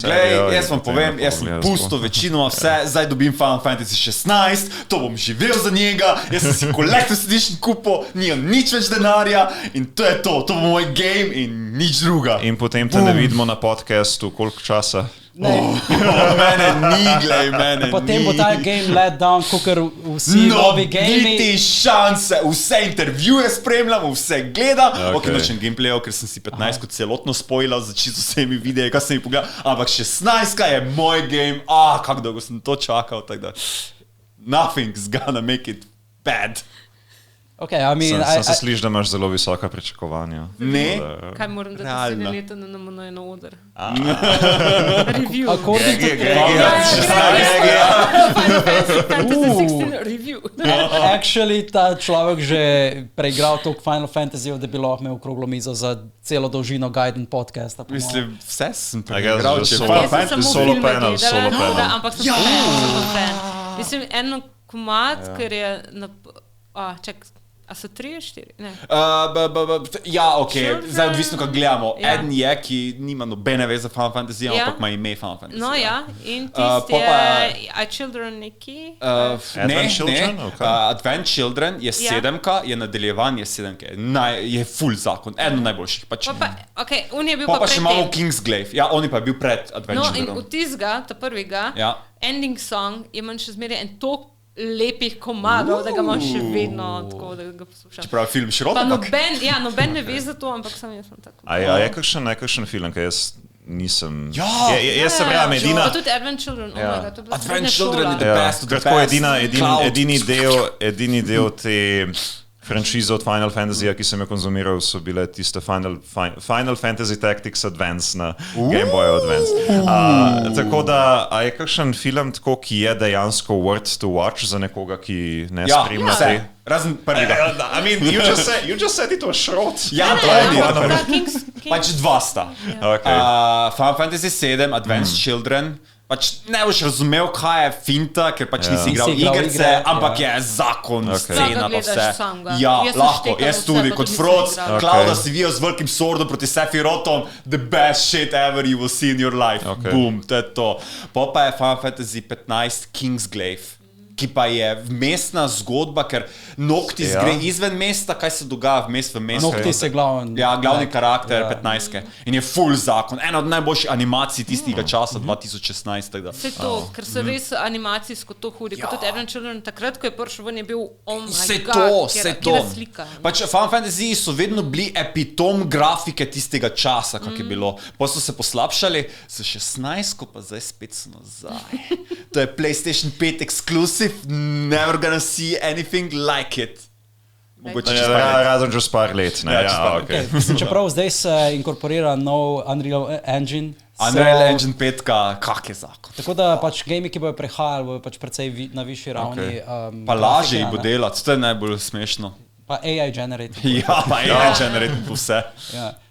Glej, jaz vam povem, jaz sem pustil večinoma vse, zdaj dobim Final Fantasy 16, to bom živel za njega, jaz sem si Collector's Edition kupil, nimam nič več denarja in to je to bo moj game in nič druga. In potem te ne vidimo na podcastu, koliko časa? Mene ni, glej, mene ni. Potem bo ta game let down, kakor vsi novi gamei. Niti šanse, vse intervjuje spremljam, vse gledam, ok, nočem gameplayev, ker sem si 15 kot celotno spoilal za čisto vsemi videi, kaj sem mi pogledal, ampak 16 je moj game, kako dolgo sem to čakal, tako da nothing's gonna make it bad. Okay, I mean, Sem se sliš, da imaš zelo visoka pričakovanja. Ne. Kaj moram dati naslednje leto na NMN na oder? Review. According to Final Fantasy 16 review. Actually, ta človek že preigral toliko Final Fantasy, da bi lahko imel okroglo mizo za celo dolžino Gaiden podcasta. Mislim, vse sem preigral, če Final Fantasy solo panel. Ampak sem samo fan. Mislim, eno komad, ker je na... A so 3, 4? Ne. Ja, ok, zdaj odvisno, kako gledamo. Ja. Eden je, ki nima nobene veze za Final Fantasy, ampak ima ime Final Fantasy. No ja, in tisti je A Children neki? Advent Children? Advent Children je 7-ka, je nadaljevanje 7-ke, je full zakon, eden najboljših. Ok, on je bil pa pa še imamo pred tem. Kingsglaive, ja, on je pa bil pred Advent No, Children. in v tizga, ta prvega, ending song, je manj še zmeraj en tok lepih komadov, da ga imam še vedno tako, da ga poslušam. Čeprav je film širok, Pa ampak... noben ne ve za to, ampak sam jaz sem tako. A je kakšen film, kaj jaz nisem... Ja! Jaz sem real, edina... Pa tudi Advent Children, oh my god, to je bila Advent srednja Children šola. je the best of the Kratko, best. edini del te franšize od Final Fantasyja, ki sem jo konzumiral, so bile tiste Final Fantasy Tactics Advance na Game Boy Advance. Tako da, a je kakšen film tako, ki je dejansko worth to watch za nekoga, ki ne spremlja te? Razen prvega. I mean, you just said it was short. Ja, to je pač dva sta. Final Fantasy 7, Advent Children, pač ne boš razumel, kaj je finta, ker pač nisi igral igrice, ampak je zakon, scena pa vse. Ja, lahko, jaz tudi, kot Frost, Clouda si vijal z velikim swordom proti Sephirothom, the best shit ever you will see in your life. Boom, to je to. Pa je Final Fantasy 15 Kingsglaive, ki pa je mestna zgodba, ker Noctis gre izven mesta, kaj se dogaja v mestu. Noctis je glavni. Ja, glavni karakter 15. In je full zakon. Ena od najboljših animacij tistega časa, 2016. Vse to, ker so res animacijsko to hudi. Pa tudi Advent Children, takrat, ko je prišel ven, je bil oh my god, kjera slika. Pač Final Fantasy so vedno bili epitom grafike tistega časa, kak je bilo. Pa so se poslabšali, za 16, pa zdaj spet so nazaj. To je PlayStation 5 exclusive. Never gonna see anything like it. Razen že par let. Čeprav zdaj se inkorporira nov Unreal Engine. Unreal Engine 5, kak je zakon. Tako da pač gamei, ki bojo prehajali, bojo pač precej na višji ravni. Pa lažje jih bo delati, to je najbolj smešno. Pa AI generated. Ja, pa AI generated vse.